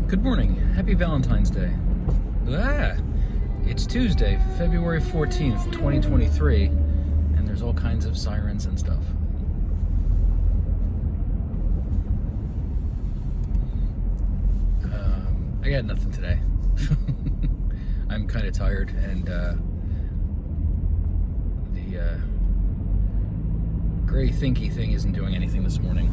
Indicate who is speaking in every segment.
Speaker 1: Good morning. Happy Valentine's Day. It's Tuesday, February 14th, 2023, and there's all kinds of sirens and stuff. I got nothing today. I'm kind of tired, and the gray thinky thing isn't doing anything this morning.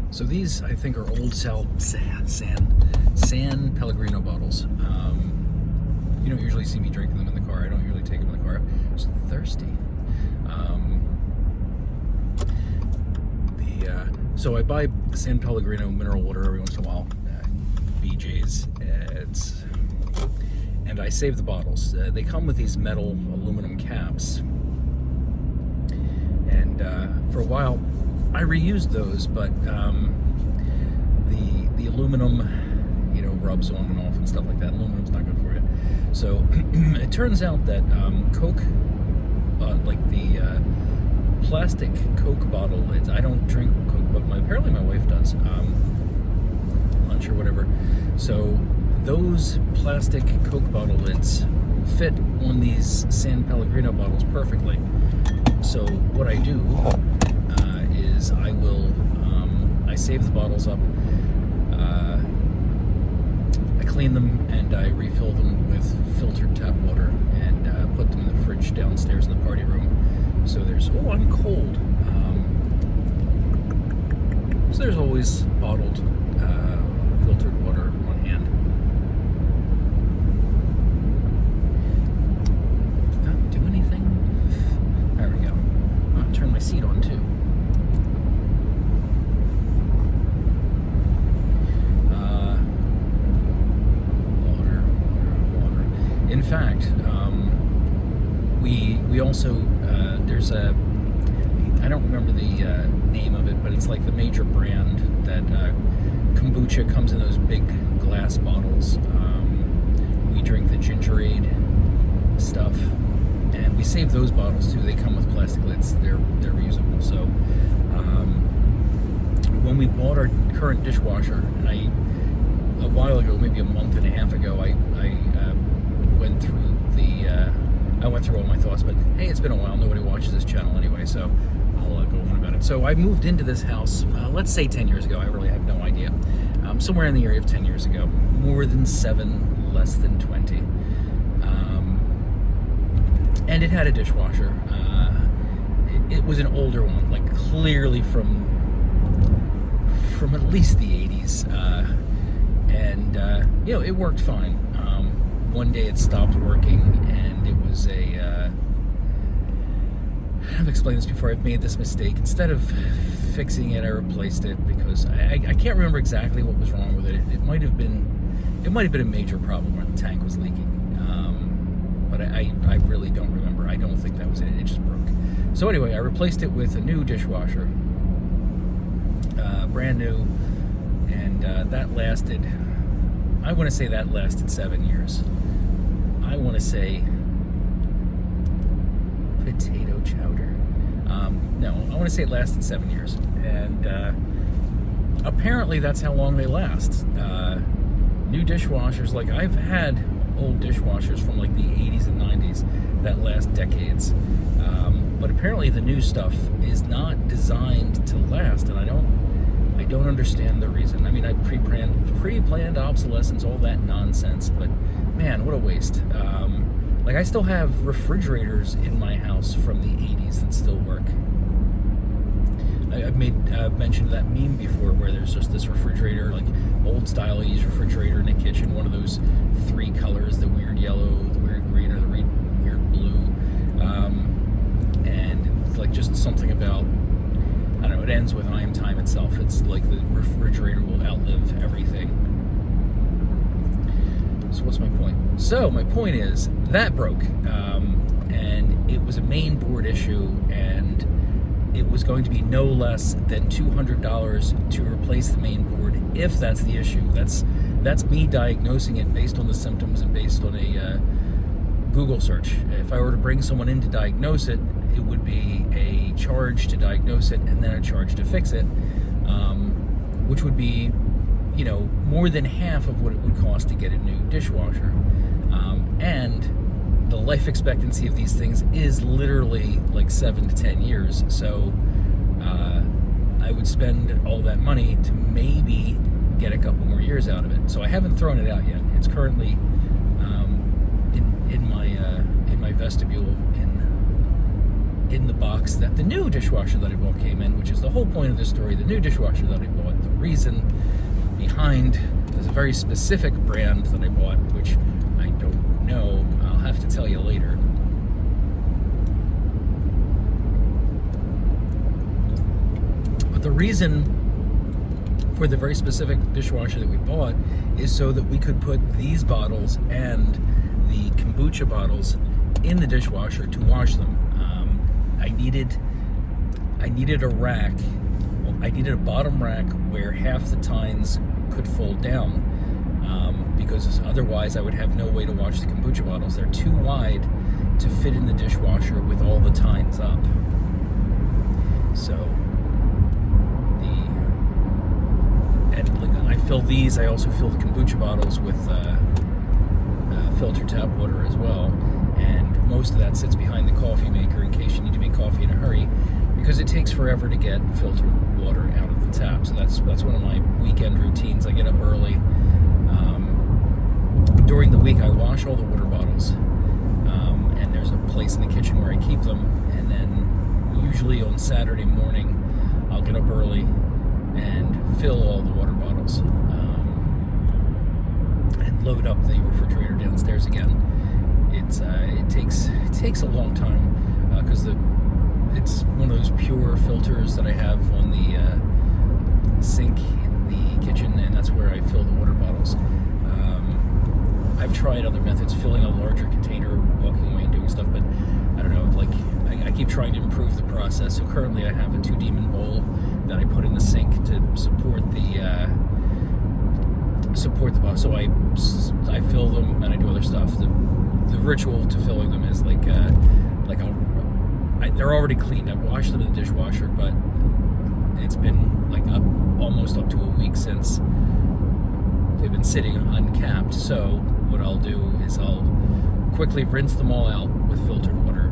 Speaker 1: So these, I think, are old San Pellegrino bottles. You don't usually see me drinking them in the car. I don't usually take them in the car. I'm just thirsty. So I buy San Pellegrino mineral water every once in a while, BJ's, and I save the bottles. They come with these metal aluminum caps, and for a while I reused those, but the aluminum, rubs on and off and stuff like that. Aluminum's not good for you. So it turns out that Coke, like the plastic Coke bottle lids. I don't drink Coke, but apparently my wife does. Lunch or whatever. So those plastic Coke bottle lids fit on these San Pellegrino bottles perfectly. So what I do is I save the bottles up, I clean them, and I refill them with filtered tap water, and put them in the fridge downstairs in the party room. So I'm cold. So there's always bottled filtered water on hand. Did that do anything? There we go. I'll turn my seat on too. In fact, we also, there's I don't remember the name of it, but it's like the major brand that kombucha comes in those big glass bottles. We drink the Gingerade stuff, and we save those bottles too. They come with plastic lids. They're reusable. So when we bought our current dishwasher, and a while ago, maybe a month and a half ago, I went through all my thoughts, but hey, it's been a while. Nobody watches this channel anyway, so I'll go on about it. So I moved into this house, let's say 10 years ago. I really have no idea. Somewhere in the area of 10 years ago. More than 7, less than 20. And it had a dishwasher. It was an older one, like clearly from at least the 80s. It worked fine. One day it stopped working, and it was I've explained this before. I've made this mistake. Instead of fixing it, I replaced it because I can't remember exactly what was wrong with it. It might have been a major problem where the tank was leaking. But I really don't remember. I don't think that was it. It just broke. So anyway, I replaced it with a new dishwasher, brand new, and that lasted. I want to say that lasted 7 years. I want to say potato chowder. No, I want to say it lasted 7 years. And apparently that's how long they last. New dishwashers, like I've had old dishwashers from like the 80s and 90s that last decades. But apparently the new stuff is not designed to last, and I don't understand the reason. I mean, I pre-planned obsolescence, all that nonsense, but man, what a waste. Like I still have refrigerators in my house from the 80s that still work. I've mentioned that meme before where there's just this refrigerator, like old style 80s refrigerator in the kitchen, one of those 3 colors, the weird yellow, the weird green, or the weird blue, and it's like just something about, I don't know, it ends with I am time itself. It's like the refrigerator will outlive everything. So what's my point? So my point is, that broke, and it was a main board issue, and it was going to be no less than $200 to replace the main board if that's the issue. That's that's me diagnosing it based on the symptoms and based on a Google search. If I were to bring someone in to diagnose it, it would be a charge to diagnose it and then a charge to fix it, which would be, more than half of what it would cost to get a new dishwasher. And the life expectancy of these things is literally like 7 to 10 years. So I would spend all that money to maybe get a couple more years out of it. So I haven't thrown it out yet. It's currently in my vestibule in the box that the new dishwasher that I bought came in, which is the whole point of this story. The new dishwasher that I bought, the reason behind, there's a very specific brand that I bought, which I don't know. I'll have to tell you later. But the reason for the very specific dishwasher that we bought is so that we could put these bottles and the kombucha bottles in the dishwasher to wash them. I needed a rack. Well, I needed a bottom rack where half the tines could fold down, because otherwise I would have no way to wash the kombucha bottles. They're too wide to fit in the dishwasher with all the tines up. So I fill these. I also fill the kombucha bottles with filtered tap water as well, and most of that sits behind the coffee maker in case you need to make coffee in a hurry, because it takes forever to get filtered water out of the tap. So that's one of my weekend routines. I get up early. During the week, I wash all the water bottles, and there's a place in the kitchen where I keep them. And then usually on Saturday morning, I'll get up early and fill all the water bottles, and load up the refrigerator downstairs again. It takes a long time, because it's one of those pure filters that I have on the sink in the kitchen, and that's where I fill the water bottles. I've tried other methods, filling a larger container, walking away and doing stuff, but I don't know, I keep trying to improve the process. So currently I have a 2-demon bowl that I put in the sink to support the bottle. So I fill them and I do other stuff. The ritual to filling them is they're already cleaned. I've washed them in the dishwasher, but it's been almost up to a week since they've been sitting uncapped. So what I'll do is I'll quickly rinse them all out with filtered water,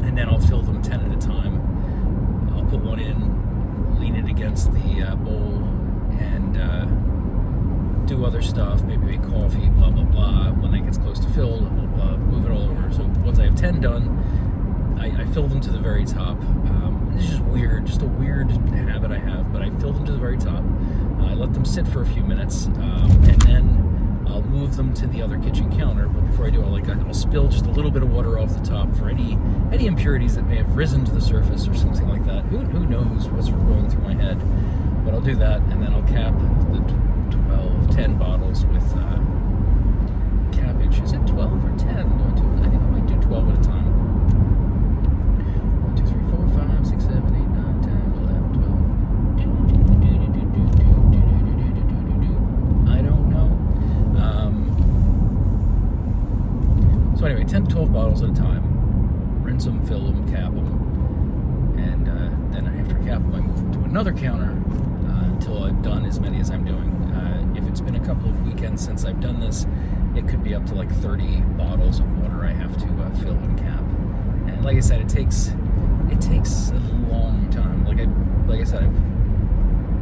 Speaker 1: and then I'll fill them 10 at a time. I'll put one in, lean it against the bowl, and do other stuff, maybe make coffee, blah, blah, blah. When it gets close to filled, I'll move it all over. So once I have 10 done, I fill them to the very top. It's just weird, just a weird habit I have, but I fill them to the very top. I let them sit for a few minutes, and then I'll move them to the other kitchen counter. But before I do, I'll spill just a little bit of water off the top for any impurities that may have risen to the surface or something like that. Who knows what's going through my head? But I'll do that, and then I'll cap the 10 bottles with cabbage. Is it 12 or 10? I think I might do 12 at a time. 1, 2, 3, 4, 5, 6, 7, 8, 9, 10, 11, 12. I don't know. So anyway, 10 to 12 bottles at a time. Rinse them, fill them, cap them, and then after I cap them, I move them to another counter until I've done as many as I'm doing. If it's been a couple of weekends since I've done this, it could be up to 30 bottles of water I have to fill and cap. And like I said, it takes a long time. Like I said, I've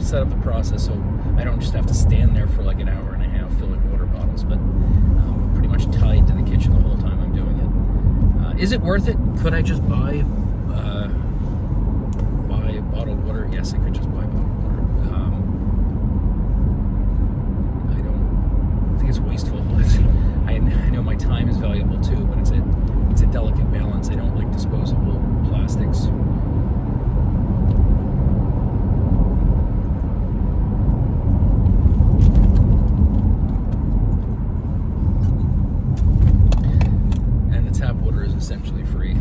Speaker 1: set up the process so I don't just have to stand there for an hour and a half filling water bottles, but I'm pretty much tied to the kitchen the whole time I'm doing it. Is it worth it? Could I just buy bottled water? Yes, I could just buy bottled water. I think it's wasteful. I know my time is valuable too, but it's a delicate balance. I don't like disposable plastics. And the tap water is essentially free.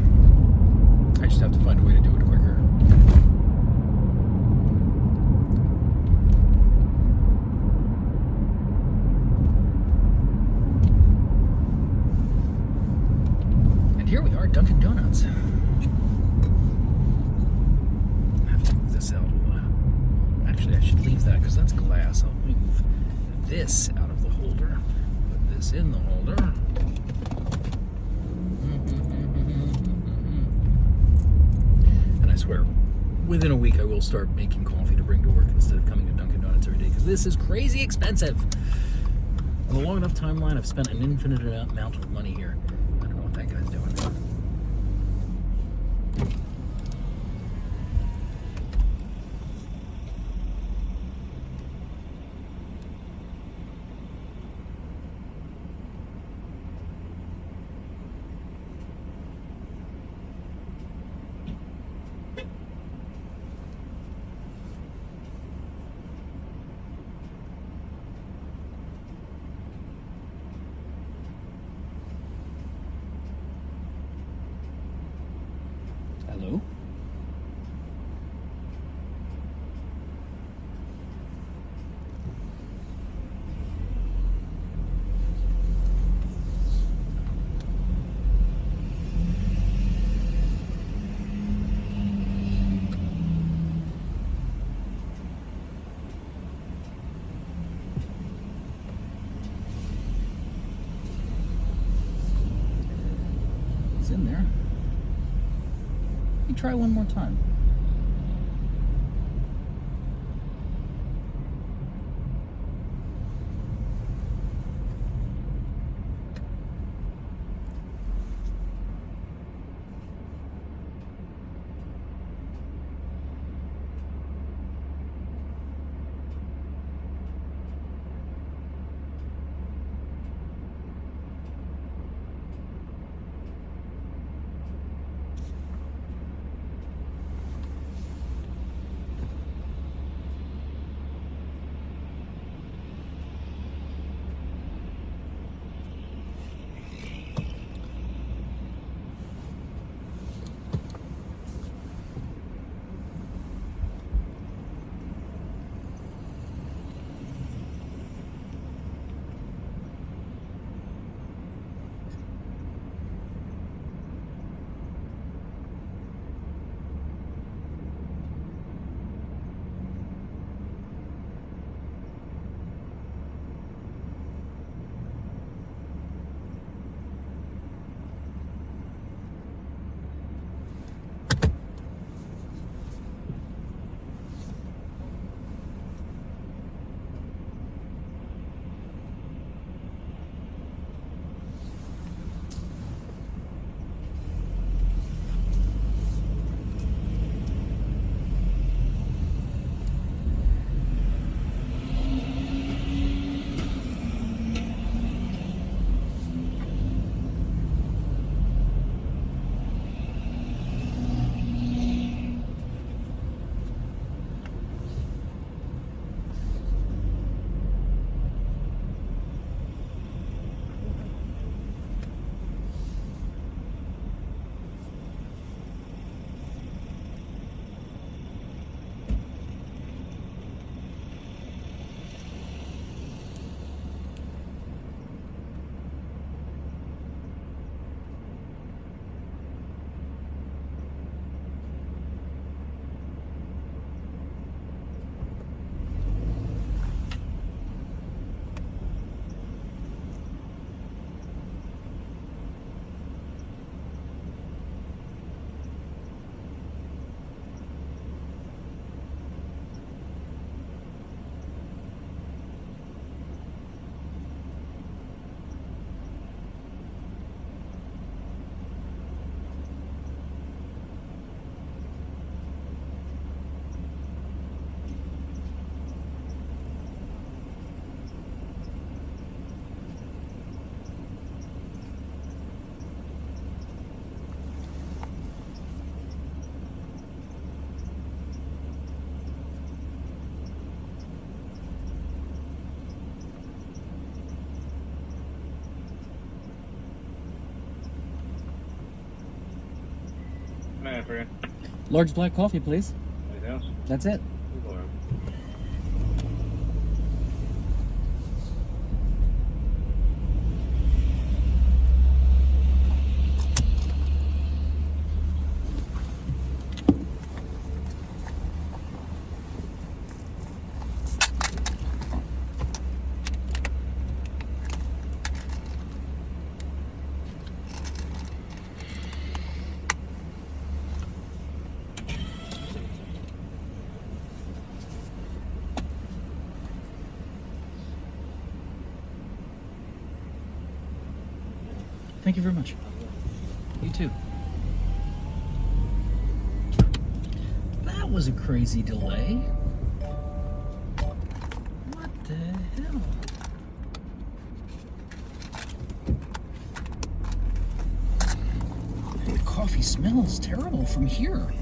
Speaker 1: I just have to find a way to do it quicker. this out of the holder. Put this in the holder. And I swear, within a week I will start making coffee to bring to work instead of coming to Dunkin' Donuts every day, because this is crazy expensive. On a long enough timeline, I've spent an infinite amount of money here. I don't know what that guy's doing. Hello? It's in there. Let me try one more time.
Speaker 2: For you.
Speaker 1: Large black coffee, please.
Speaker 2: Anything else?
Speaker 1: That's it. Thank you very much. You too. That was a crazy delay. What the hell? The coffee smells terrible from here.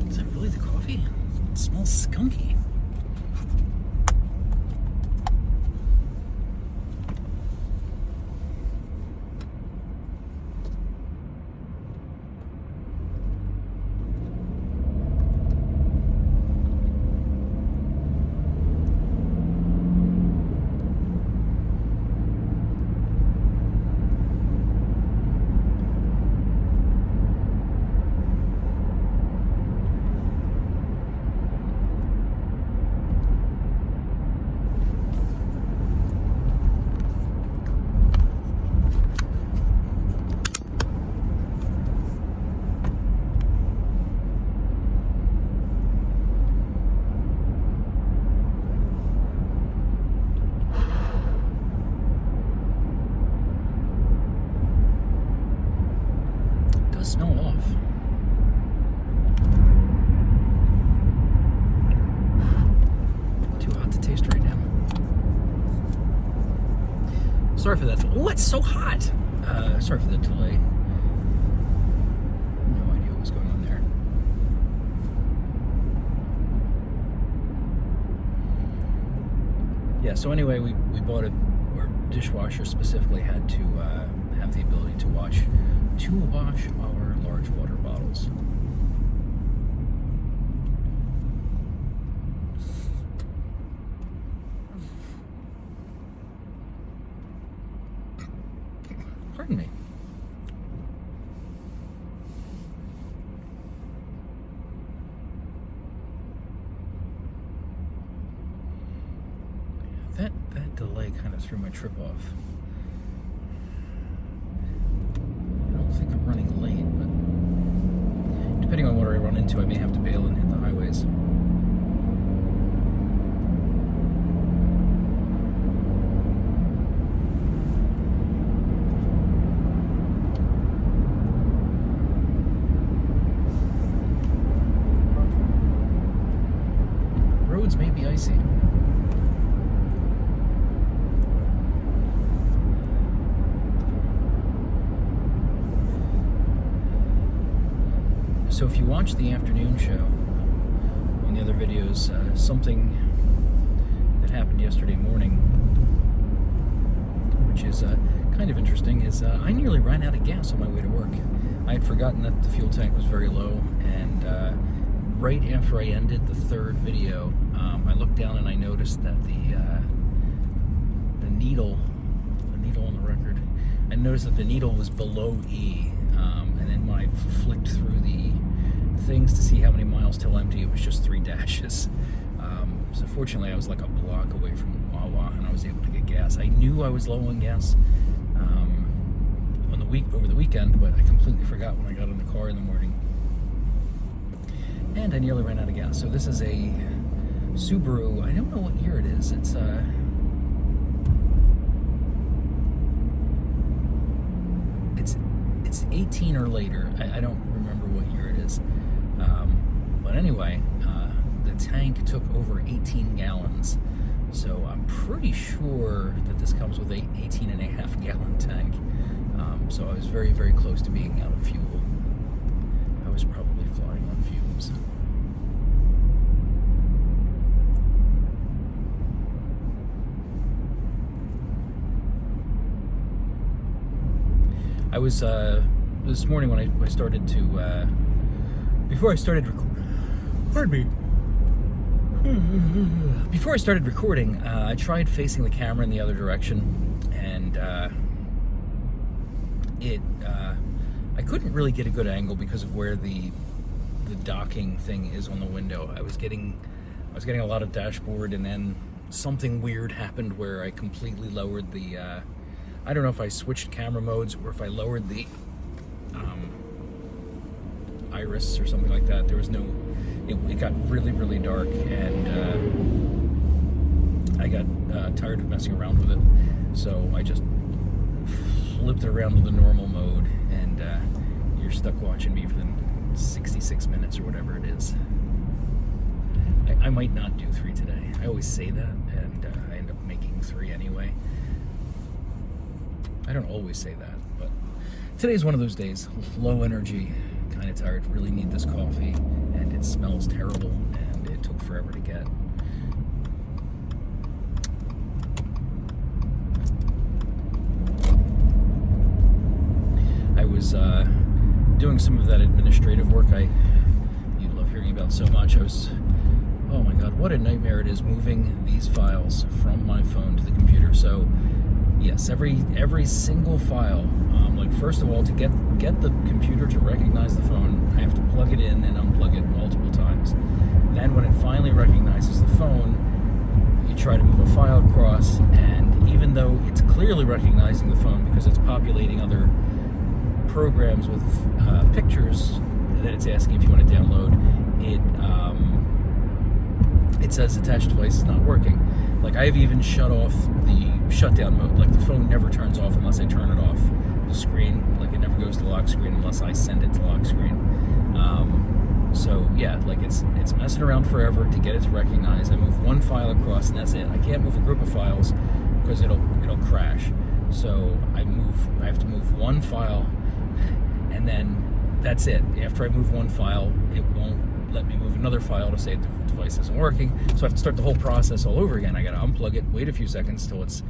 Speaker 1: Is that really the coffee? It smells skunky. Smell off. Too hot to taste right now. Sorry for that. Oh, it's so hot. Sorry for the delay. No idea what was going on there. Yeah. So anyway, we bought it. Our dishwasher specifically had to have the ability to wash our large water bottles. Pardon me. That delay kind of threw my trip off. I think I'm running late, but depending on what I run into, I may have to bail and hit the highways. Roads may be icy. So if you watch the afternoon show in the other videos, something that happened yesterday morning, which is kind of interesting, is I nearly ran out of gas on my way to work. I had forgotten that the fuel tank was very low, and right after I ended the third video, I looked down and I noticed that the needle on the record, I noticed that the needle was below E, and then when I flicked through the things to see how many miles till empty, it was just 3 dashes. So fortunately I was like a block away from Wawa and I was able to get gas. I knew I was low on gas over the weekend, but I completely forgot when I got in the car in the morning. And I nearly ran out of gas. So this is a Subaru. I don't know what year it is. It's 18 or later. I don't remember what year it is. But anyway, the tank took over 18 gallons. So I'm pretty sure that this comes with a 18.5 gallon tank. So I was very, very close to being out of fuel. I was probably flying on fumes. I was, this morning when I started to, before I started recording, I tried facing the camera in the other direction, and I couldn't really get a good angle because of where the docking thing is on the window. I was getting a lot of dashboard, and then something weird happened where I completely lowered the, I don't know if I switched camera modes or if I lowered the Iris or something like that. There was no. It got really, really dark, and I got tired of messing around with it, so I just flipped it around to the normal mode, and you're stuck watching me for the 66 minutes or whatever it is. I might not do 3 today. I always say that, and I end up making 3 anyway. I don't always say that, but today's one of those days. Low energy, kind of tired, really need this coffee, and it smells terrible, and it took forever to get. I was doing some of that administrative work you love hearing about so much. Oh my god, what a nightmare it is moving these files from my phone to the computer. So yes, every single file, like first of all, to get the computer to recognize the phone, I have to plug it in and unplug it multiple times. Then when it finally recognizes the phone, you try to move a file across, and even though it's clearly recognizing the phone because it's populating other programs with pictures that it's asking if you want to download, it says attached device is not working. Like, I've even shut off the shutdown mode. Like, the phone never turns off unless I turn it off. The screen, like, it never goes to lock screen unless I send it to lock screen. So yeah, like, it's messing around forever to get it to recognize. I move one file across and that's it. I can't move a group of files because it'll crash. So I have to move one file, and then that's it. After I move one file, it won't let me move another file to say the device isn't working. So I have to start the whole process all over again. I got to unplug it, wait a few seconds till it's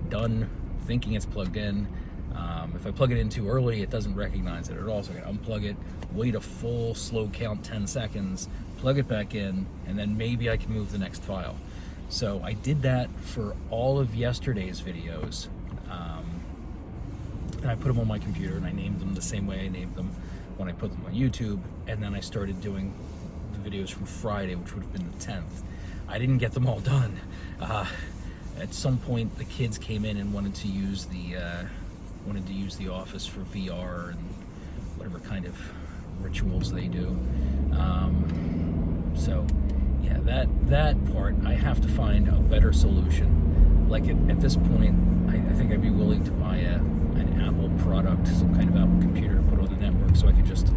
Speaker 1: done thinking it's plugged in. If I plug it in too early, it doesn't recognize it at all. So I got to unplug it, wait a full slow count 10 seconds, plug it back in, and then maybe I can move the next file. So I did that for all of yesterday's videos. And I put them on my computer, and I named them the same way I named them when I put them on YouTube. And then I started doing the videos from Friday, which would have been the 10th. I didn't get them all done. At some point, the kids came in and wanted to use the office for VR and whatever kind of rituals they do. So yeah, that part, I have to find a better solution. Like, at this point, I think I'd be willing to buy an Apple product, some kind of Apple computer to put on the network, so I could just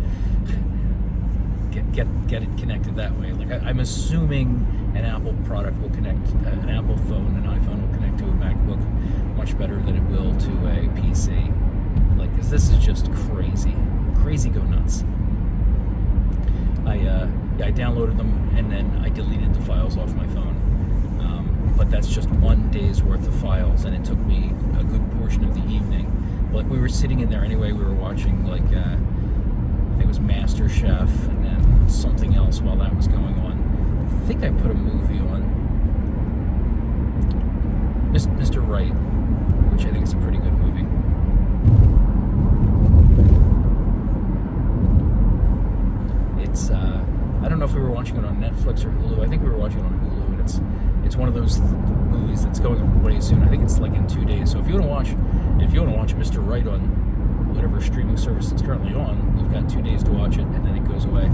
Speaker 1: get it connected that way. Like, I'm assuming an Apple product will connect, an Apple phone, an iPhone will connect to a MacBook much better than it will to a PC. Like, because this is just crazy go nuts. I downloaded them, and then I deleted the files off my phone. But that's just one day's worth of files, and it took me a good portion of the evening. Like, we were sitting in there anyway, we were watching, like, I think it was Master Chef, and then something else while that was going on. I think I put a movie on, Mr. Right, which I think is a pretty good movie. It's, I don't know if we were watching it on Netflix or Hulu. I think we were watching it on Hulu, and it's one of those movies that's going away soon. I think it's like in 2 days. So if you want to watch Mr. Right on whatever streaming service it's currently on, you've got 2 days to watch it, and then it goes away.